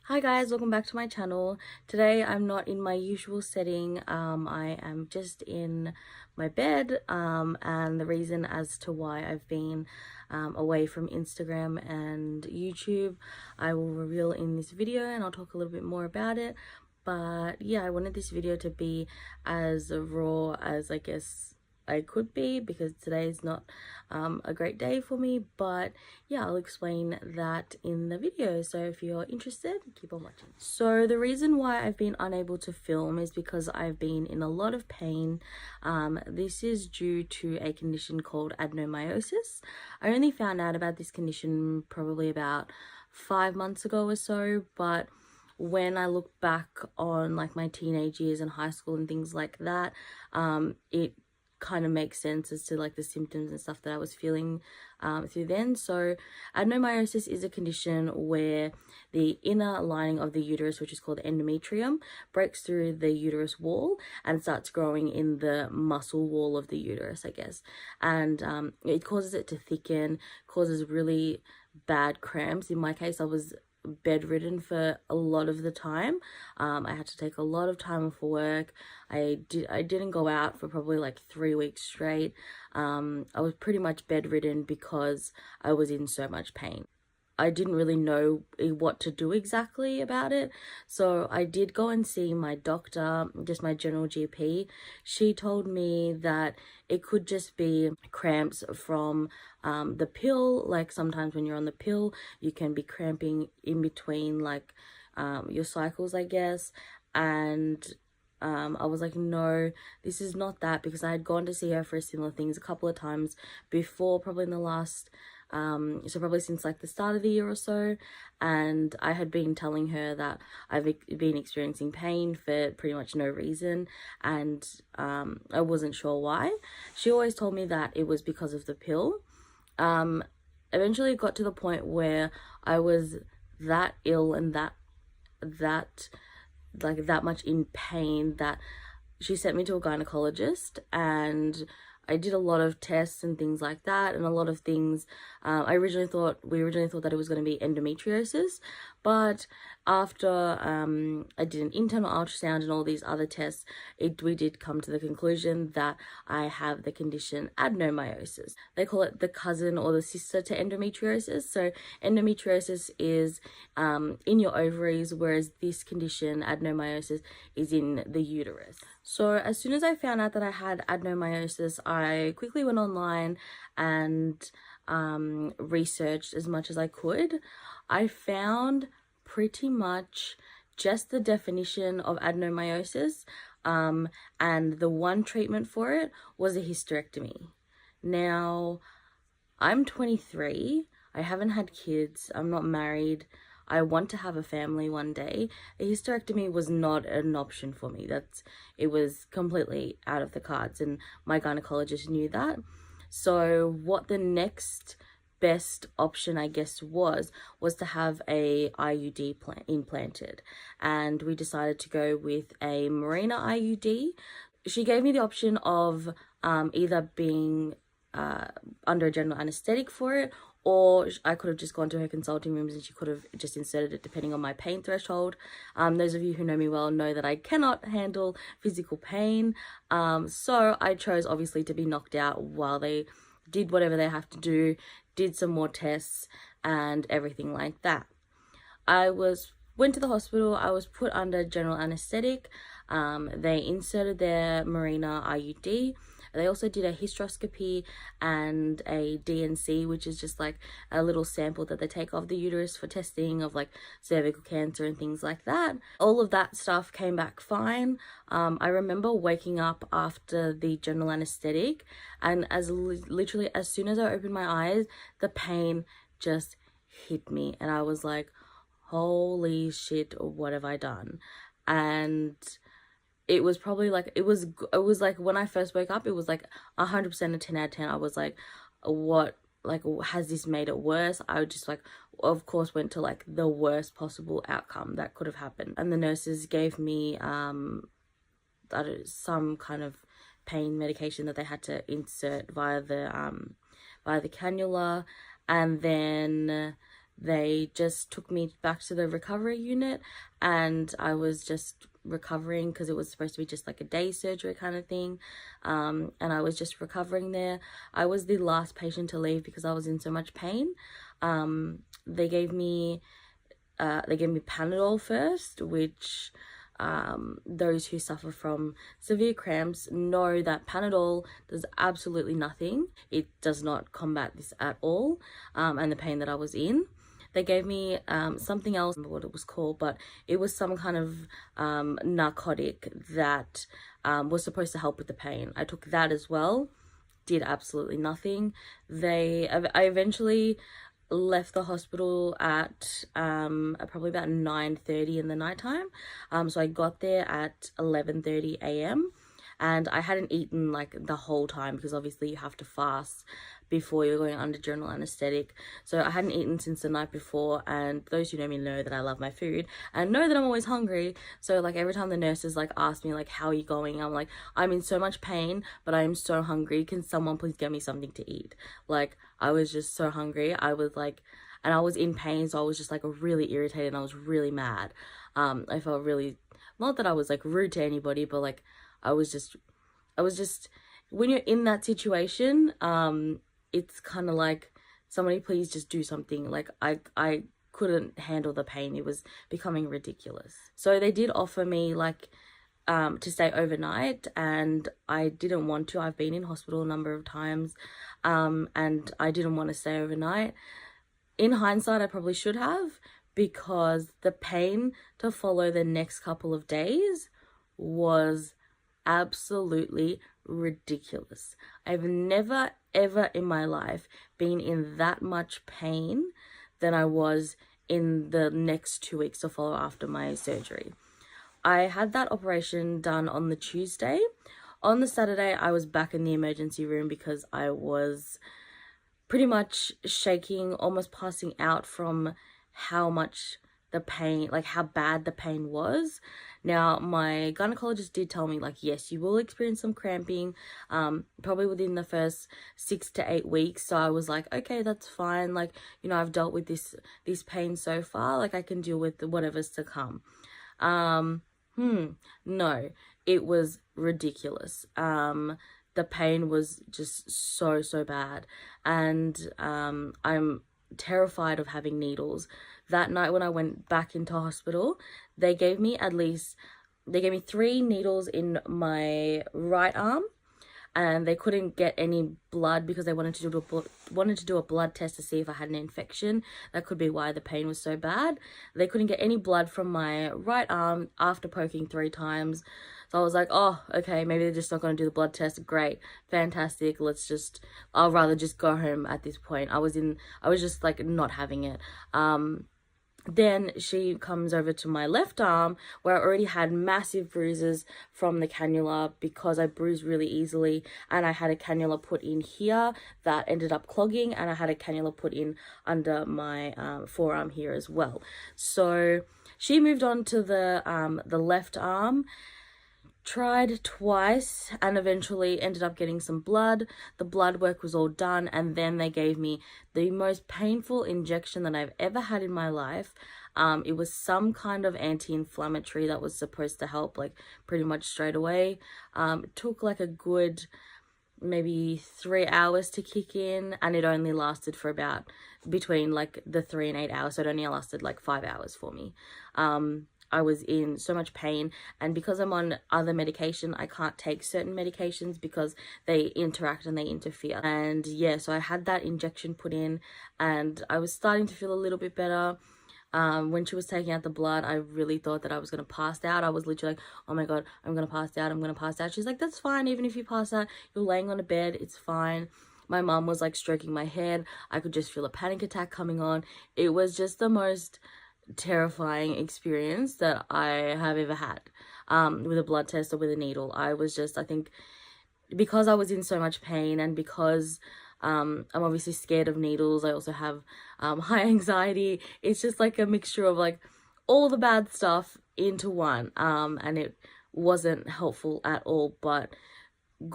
Hi guys, welcome back to my channel. Today I'm not in my usual setting. I am just in my bed, and the reason as to why I've been away from Instagram and YouTube I will reveal in this video, and I'll talk a little bit more about it. But yeah, I wanted this video to be as raw as I guess I could be, because today is not a great day for me. But yeah, I'll explain that in the video, so if you're interested, keep on watching. So the reason why I've been unable to film is because I've been in a lot of pain. This is due to a condition called adenomyosis. I only found out about this condition probably about 5 months ago or so, but when I look back on like my teenage years and high school and things like that, it kind of makes sense as to like the symptoms and stuff that I was feeling through then. So adenomyosis is a condition where the inner lining of the uterus, which is called endometrium, breaks through the uterus wall and starts growing in the muscle wall of the uterus, I guess, and it causes it to thicken, causes really bad cramps. In my case, I was bedridden for a lot of the time. I had to take a lot of time off for work. I didn't go out for probably like 3 weeks straight. I was pretty much bedridden because I was in so much pain. I didn't really know what to do exactly about it, so I did go and see my doctor, just my general GP. She told me that it could just be cramps from the pill. Like sometimes when you're on the pill, you can be cramping in between like your cycles, I guess. And I was like, no, this is not that, because I had gone to see her for similar things a couple of times before, probably in the last so probably since like the start of the year or so, and I had been telling her that I've been experiencing pain for pretty much no reason, and I wasn't sure why. She always told me that it was because of the pill. Eventually it got to the point where I was that ill and that much in pain that she sent me to a gynecologist, and I did a lot of tests and things like that, and a lot of things. We originally thought that it was going to be endometriosis, but after I did an internal ultrasound and all these other tests, we did come to the conclusion that I have the condition adenomyosis. They call it the cousin or the sister to endometriosis. So endometriosis is in your ovaries, whereas this condition, adenomyosis, is in the uterus. So as soon as I found out that I had adenomyosis, I quickly went online and researched as much as I could. I found pretty much just the definition of adenomyosis, and the one treatment for it was a hysterectomy. Now, I'm 23, I haven't had kids, I'm not married, I want to have a family one day. A hysterectomy was not an option for me. It was completely out of the cards, and my gynecologist knew that. So what the next best option, I guess, was to have a IUD implanted, and we decided to go with a Mirena IUD. She gave me the option of either being under a general anesthetic for it, or I could have just gone to her consulting rooms and she could have just inserted it depending on my pain threshold. Those of you who know me well know that I cannot handle physical pain, so I chose obviously to be knocked out while they did whatever they have to do, did some more tests and everything like that. Went to the hospital, I was put under general anesthetic. They inserted their Mirena IUD. They also did a hysteroscopy and a DNC, which is just like a little sample that they take off the uterus for testing of like cervical cancer and things like that. All of that stuff came back fine. I remember waking up after the general anesthetic, and literally as soon as I opened my eyes, the pain just hit me, and I was like, holy shit, what have I done? And it was probably like, it was like when I first woke up, it was like 100% a 10 out of 10. I was like, what, like, has this made it worse? I just like, of course, went to like the worst possible outcome that could have happened. And the nurses gave me some kind of pain medication that they had to insert via the cannula, and then they just took me back to the recovery unit, and I was just recovering because it was supposed to be just like a day surgery kind of thing. And I was just recovering there. I was the last patient to leave because I was in so much pain. They gave me Panadol first, which those who suffer from severe cramps know that Panadol does absolutely nothing. It does not combat this at all, and the pain that I was in. They gave me something else, I don't remember what it was called, but it was some kind of narcotic that was supposed to help with the pain. I took that as well, did absolutely nothing. I eventually left the hospital at probably about 9:30 in the nighttime. So I got there at 11:30 a.m. and I hadn't eaten like the whole time because obviously you have to fast before you're going under general anesthetic. So I hadn't eaten since the night before, and those who know me know that I love my food and know that I'm always hungry. So like every time the nurses like ask me like, how are you going, I'm like, I'm in so much pain but I am so hungry, can someone please get me something to eat? Like I was just so hungry. I was like, and I was in pain, so I was just like really irritated and I was really mad. I felt really, not that I was like rude to anybody, but like I was just when you're in that situation, it's kind of like, somebody please just do something. Like I couldn't handle the pain. It was becoming ridiculous. So they did offer me like to stay overnight, and I didn't want to. I've been in hospital a number of times, and I didn't want to stay overnight. In hindsight, I probably should have, because the pain to follow the next couple of days was absolutely ridiculous. I've never ever in my life been in that much pain than I was in the next 2 weeks to follow after my surgery. I had that operation done on the Tuesday. On the Saturday, I was back in the emergency room because I was pretty much shaking, almost passing out from how much the pain, like how bad the pain was. Now, my gynecologist did tell me, like, yes, you will experience some cramping, probably within the first 6 to 8 weeks. So I was like, okay, that's fine. Like, you know, I've dealt with this pain so far. Like, I can deal with whatever's to come. No, it was ridiculous. The pain was just so bad. And I'm terrified of having needles. That night when I went back into hospital, they gave me 3 needles in my right arm, and they couldn't get any blood because they wanted to do a blood test to see if I had an infection. That could be why the pain was so bad. They couldn't get any blood from my right arm after poking 3 times. So I was like, oh, okay, maybe they're just not going to do the blood test. Great, fantastic. I'll rather just go home at this point. I was just like not having it. Then she comes over to my left arm, where I already had massive bruises from the cannula because I bruised really easily, and I had a cannula put in here that ended up clogging, and I had a cannula put in under my forearm here as well. So she moved on to the left arm, tried twice, and eventually ended up getting some blood. The blood work was all done, and then they gave me the most painful injection that I've ever had in my life. It was some kind of anti-inflammatory that was supposed to help like pretty much straight away. It took like a good maybe 3 hours to kick in, and it only lasted for about between like the 3 and 8 hours. So it only lasted like 5 hours for me. I was in so much pain, and because I'm on other medication, I can't take certain medications because they interact and they interfere. And yeah, so I had that injection put in, and I was starting to feel a little bit better. When she was taking out the blood, I really thought that I was going to pass out. I was literally like, oh my God, I'm going to pass out. I'm going to pass out. She's like, that's fine. Even if you pass out, you're laying on a bed. It's fine. My mum was like stroking my head. I could just feel a panic attack coming on. It was just the most terrifying experience that I have ever had with a blood test or with a needle. I think because I was in so much pain, and because I'm obviously scared of needles, I also have high anxiety. It's just like a mixture of like all the bad stuff into one, and it wasn't helpful at all. But the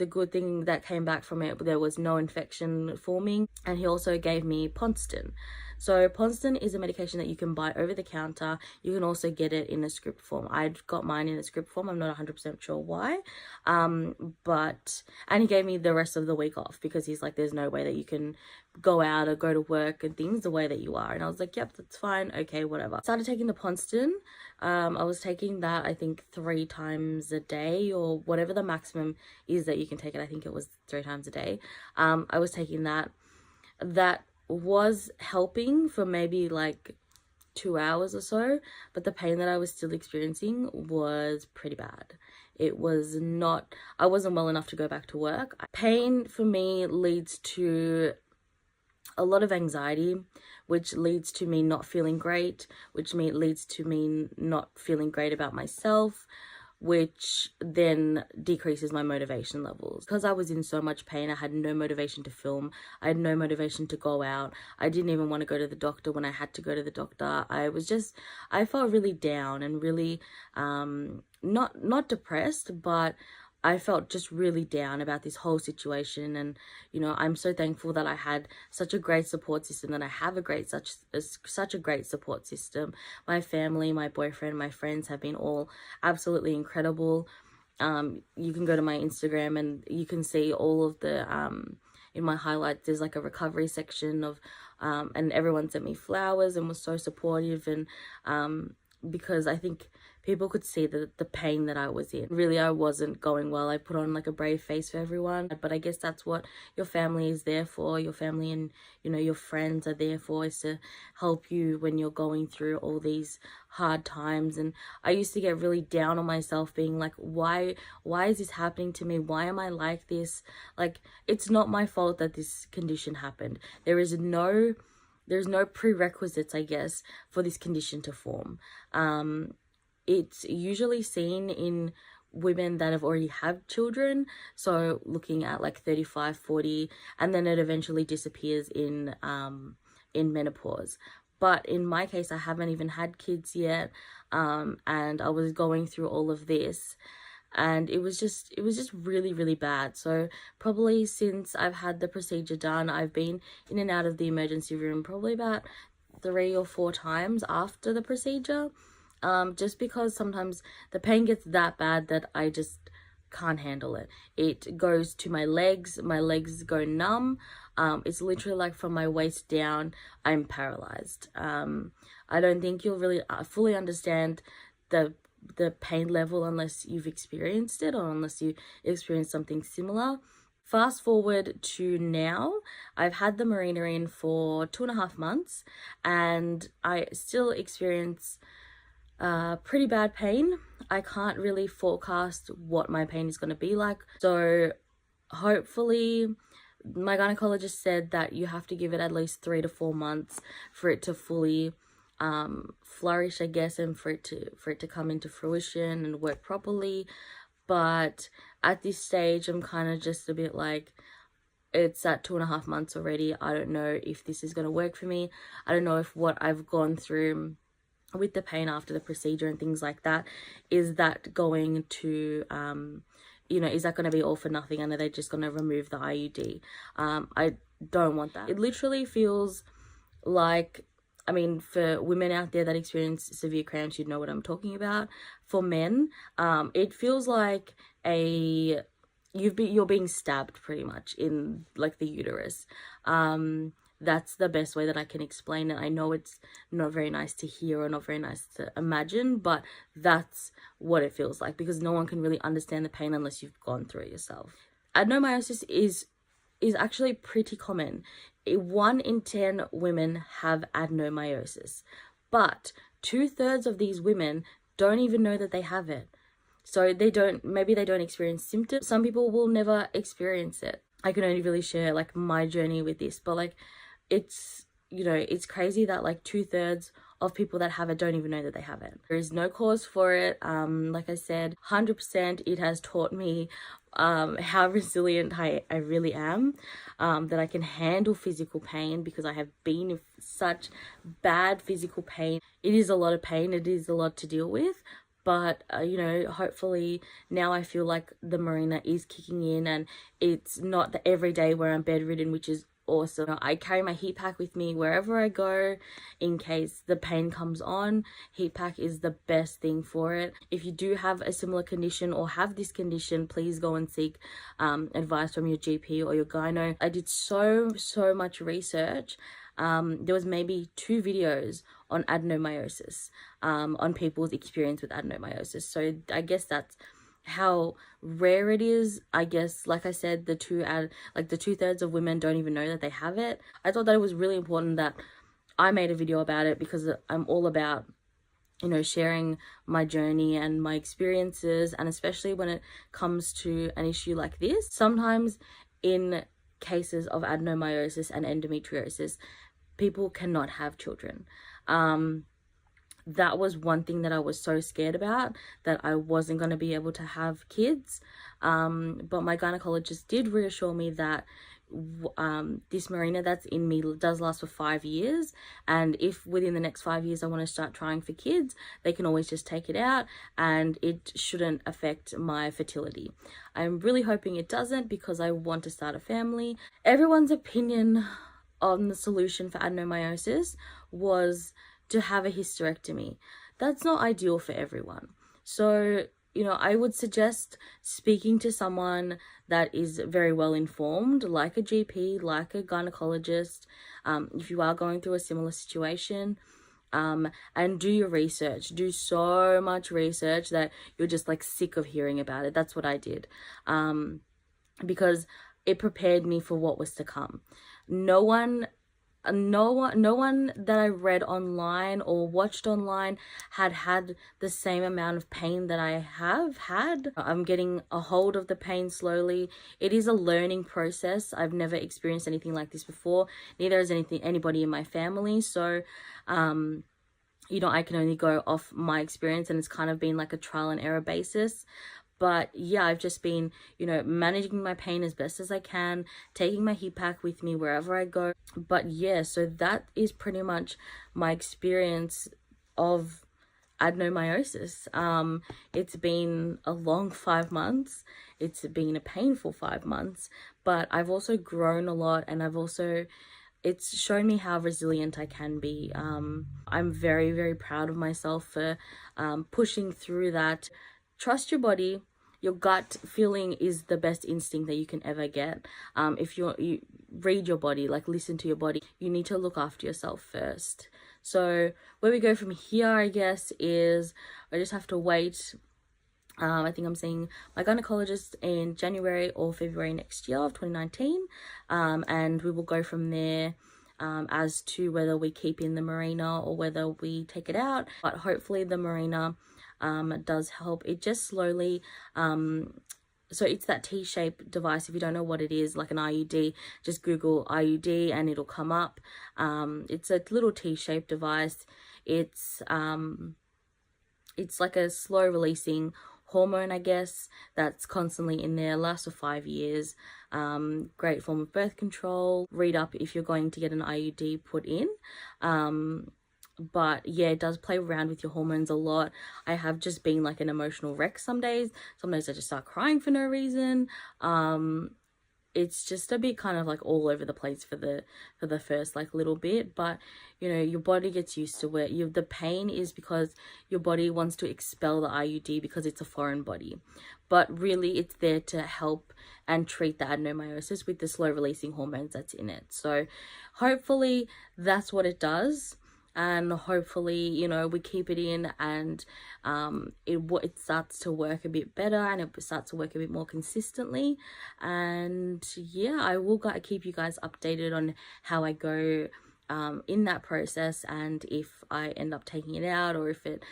good thing that came back from it, there was no infection forming. And he also gave me Ponston. So Ponston is a medication that you can buy over the counter. You can also get it in a script form. I got mine in a script form. I'm not 100% sure why. And he gave me the rest of the week off because he's like, there's no way that you can go out or go to work and things the way that you are. And I was like, yep, that's fine. Okay, whatever. Started taking the Ponston. I was taking that, I think 3 times a day or whatever the maximum is that you can take it. I think it was 3 times a day. I was taking that. That was helping for maybe like 2 hours or so, but the pain that I was still experiencing was pretty bad. It was not, I wasn't well enough to go back to work. Pain for me leads to a lot of anxiety, which leads to me not feeling great, which leads to me not feeling great about myself, which then decreases my motivation levels. Because I was in so much pain, I had no motivation to film. I had no motivation to go out. I didn't even want to go to the doctor when I had to go to the doctor. I felt really down and really, not depressed, but I felt just really down about this whole situation. And, you know, I'm so thankful that I had such a great support system, that I have such a great support system. My family, my boyfriend, my friends have been all absolutely incredible. You can go to my Instagram and you can see all of the, in my highlights, there's like a recovery section of, and everyone sent me flowers and was so supportive. And, because I think people could see the pain that I was in. Really, I wasn't going well. I put on like a brave face for everyone, but I guess that's what your family is there for. Your family and, you know, your friends are there for, is to help you when you're going through all these hard times. And I used to get really down on myself, being like, why is this happening to me? Why am I like this? Like, it's not my fault that this condition happened. There's no prerequisites, I guess, for this condition to form. It's usually seen in women that have already had children, so looking at like 35, 40, and then it eventually disappears in menopause. But in my case, I haven't even had kids yet, and I was going through all of this, and it was just really, really bad. So probably since I've had the procedure done, I've been in and out of the emergency room probably about 3 or 4 times after the procedure, just because sometimes the pain gets that bad that I just can't handle it. It goes to my legs go numb. It's literally like from my waist down, I'm paralyzed. I don't think you'll really fully understand the pain level unless you've experienced it, or unless you experience something similar. Fast forward to now, I've had the Mirena in for 2.5 months, and I still experience pretty bad pain. I can't really forecast what my pain is going to be like. So hopefully, my gynecologist said that you have to give it at least 3 to 4 months for it to fully flourish, I guess, and for it to come into fruition and work properly. But at this stage, I'm kind of just a bit like, it's at 2.5 months already. I don't know if this is going to work for me. I don't know if what I've gone through with the pain after the procedure and things like that, is that going to, you know, is that going to be all for nothing, and are they just going to remove the IUD? I don't want that. It literally feels like, I mean, for women out there that experience severe cramps, you'd know what I'm talking about. For men, it feels like you're being stabbed pretty much in like the uterus. That's the best way that I can explain it. I know it's not very nice to hear or not very nice to imagine, but that's what it feels like, because no one can really understand the pain unless you've gone through it yourself. Adenomyosis is actually pretty common. 1 in 10 women have adenomyosis, but 2/3 of these women don't even know that they have it. So maybe they don't experience symptoms. Some people will never experience it. I can only really share like my journey with this, but like, it's, you know, it's crazy that like 2/3 of people that have it don't even know that they have it. There is no cause for it. Like I said, 100% it has taught me how resilient I really am, that I can handle physical pain, because I have been in such bad physical pain. It is a lot of pain. It is a lot to deal with. But, you know, hopefully now I feel like the Mirena is kicking in, and it's not the everyday where I'm bedridden, which is awesome. I carry my heat pack with me wherever I go in case the pain comes on. Heat pack is the best thing for it. If you do have a similar condition or have this condition, please go and seek advice from your GP or your gyno. I did so much research. There was maybe 2 videos on adenomyosis, on people's experience with adenomyosis. So I guess that's how rare it is. I guess, like I said, the 2/3 of women don't even know that they have it. I thought that it was really important that I made a video about it, because I'm all about, you know, sharing my journey and my experiences, and especially when it comes to an issue like this. Sometimes in cases of adenomyosis and endometriosis, people cannot have children. That was one thing that I was so scared about, that I wasn't going to be able to have kids. But my gynecologist did reassure me that this Mirena that's in me does last for 5 years, and if within the next 5 years I want to start trying for kids, they can always just take it out and it shouldn't affect my fertility. I'm really hoping it doesn't, because I want to start a family. Everyone's opinion on the solution for adenomyosis was to have a hysterectomy. That's not ideal for everyone. So, you know, I would suggest speaking to someone that is very well informed, like a GP, like a gynecologist, if you are going through a similar situation, and do your research. Do so much research that you're just like sick of hearing about it. That's what I did, because it prepared me for what was to come. No one that I read online or watched online had the same amount of pain that I have had. I'm getting a hold of the pain slowly. It is a learning process. I've never experienced anything like this before. Neither has anybody in my family. So, you know, I can only go off my experience, and it's kind of been like a trial and error basis. But yeah, I've just been, you know, managing my pain as best as I can, taking my heat pack with me wherever I go. But yeah, so that is pretty much my experience of adenomyosis. It's been a long 5 months. It's been a painful 5 months, but I've also grown a lot, and it's shown me how resilient I can be. I'm very, very proud of myself for pushing through that. Trust your body. Your gut feeling is the best instinct that you can ever get. If you read your body, like listen to your body, you need to look after yourself first. So where we go from here, I guess, is I just have to wait. I think I'm seeing my gynecologist in January or February next year of 2019. And we will go from there. As to whether we keep in the Mirena or whether we take it out. But hopefully the Mirena does help. It just slowly, so it's that T-shaped device. If you don't know what it is, like an IUD, just Google IUD and it'll come up. It's a little T-shaped device. It's like a slow releasing hormone, I guess, that's constantly in there, lasts for 5 years. Great form of birth control. Read up if you're going to get an IUD put in. But yeah, it does play around with your hormones a lot. I have just been like an emotional wreck some days. Some days I just start crying for no reason. It's just a bit kind of like all over the place for the first like little bit, but you know, your body gets used to it. The pain is because your body wants to expel the IUD because it's a foreign body, but really it's there to help and treat the adenomyosis with the slow releasing hormones that's in it. So hopefully that's what it does. And hopefully, you know, we keep it in and it starts to work a bit better and it starts to work a bit more consistently. And yeah, I will keep you guys updated on how I go in that process, and if I end up taking it out or if it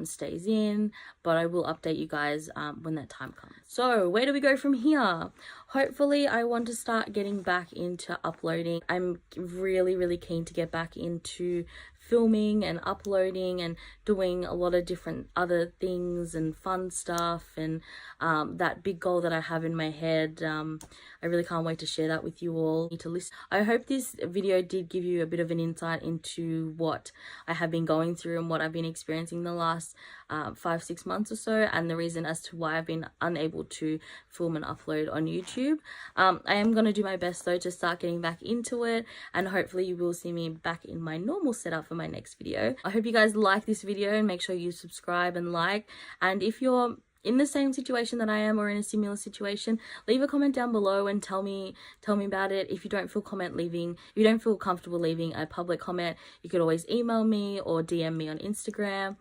stays in. But I will update you guys when that time comes. So where do we go from here? Hopefully I want to start getting back into uploading. I'm really keen to get back into filming and uploading and doing a lot of different other things and fun stuff, and that big goal that I have in my head. I really can't wait to share that with you all. You need to listen. I hope this video did give you a bit of an insight into what I have been going through and what I've been experiencing the last 5-6 months or so, and the reason as to why I've been unable to film and upload on YouTube. I am going to do my best though to start getting back into it, and hopefully you will see me back in my normal setup for my next video. I hope you guys like this video, and make sure you subscribe and like, and if you're in the same situation that I am or in a similar situation, leave a comment down below and tell me about it. If you don't feel comfortable leaving a public comment, you could always email me or DM me on Instagram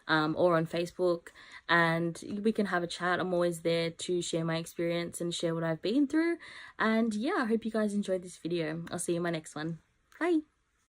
or on Facebook, and we can have a chat. I'm always there to share my experience and share what I've been through. And yeah, I hope you guys enjoyed this video. I'll see you in my next one. Bye.